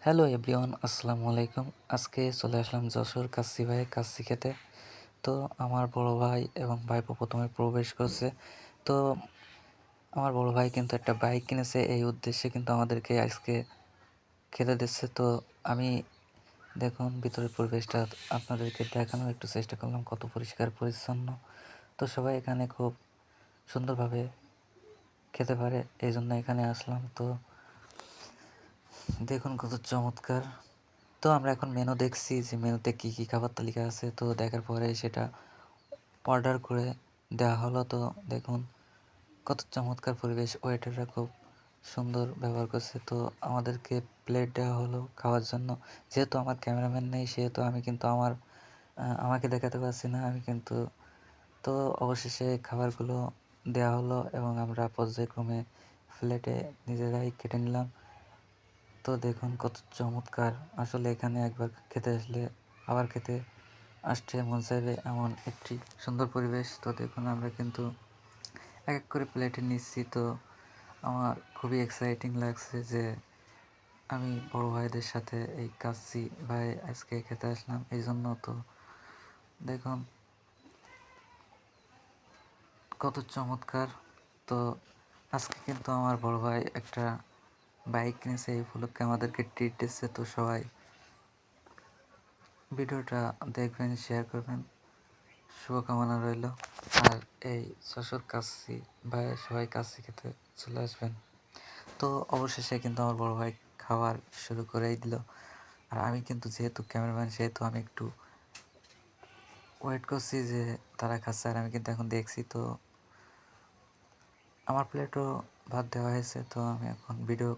Hello everyone, আসসালামু আলাইকুম। আজকে চলে আসলাম যশোর কাচ্চি ভাইয়ে কাচ্চি খেতে। তো আমার বড় ভাই এবং ভাইপো প্রথমে প্রবেশ করছে। তো আমার বড় ভাই কিন্তু একটা বাইক কিনেছে, এই উদ্দেশ্যে কিন্তু আমাদেরকে আজকে খেতে দিচ্ছে। তো আমি দেখুন ভিতরের পরিবেশটা আপনাদেরকে দেখানোর একটু চেষ্টা করলাম, কত পরিষ্কার পরিচ্ছন্ন। তো সবাই এখানে খুব সুন্দরভাবে খেতে পারে, এই জন্য এখানে আসলাম। তো দেখুন কত চমৎকার। তো আমরা এখন মেনু দেখছি যে মেনুতে কী কী খাবার তালিকা আছে। তো দেখার পরে সেটা অর্ডার করে দেওয়া হলো। তো দেখুন কত চমৎকার পরিবেশ, ওয়েটাররা খুব সুন্দর ব্যবহার করছে। তো আমাদেরকে প্লেট দেওয়া হলো খাওয়ার জন্য। যেহেতু আমার ক্যামেরাম্যান নেই, সেহেতু আমি কিন্তু আমাকে দেখাতে পারছি না। আমি কিন্তু তো অবশেষে খাবারগুলো দেওয়া হলো এবং আমরা পর্যায়ক্রমে প্লেটে নিজেরাই কেটে নিলাম। তো দেখুন কত চমৎকার, আসলে এখানে একবার খেতে আসলে আবার খেতে আসতে মন চাইবে, এমন একটি সুন্দর পরিবেশ। তো দেখুন আমরা কিন্তু এক এক করে প্লেটে নিচ্ছি। তো আমার খুবই এক্সাইটিং লাগছে যে আমি বড় ভাইদের সাথে এই কাচ্চি ভাই আজকে খেতে আসলাম, এই জন্য। তো দেখুন কত চমৎকার। তো আজকে কিন্তু আমার বড় ভাই একটা বাইক কিনেছে, এই উপলক্ষে আমাদেরকে ট্রিট দিচ্ছে। তো সবাই ভিডিওটা দেখবেন, শেয়ার করবেন, শুভকামনা রইল। আর এই যশোর কাচ্চি ভাই সবাই কাচ্চি খেতে চলে আসবেন। তো অবশেষে কিন্তু আমার বড় ভাই খাবার শুরু করেই দিল। আর আমি কিন্তু যেহেতু ক্যামেরাম্যান, সেহেতু আমি একটু ওয়েট করছি যে তারা খাচ্ছে, আর আমি কিন্তু এখন দেখছি। তো আমার প্লেটও ভাত দেওয়া হয়েছে। তো আমি এখন ভিডিও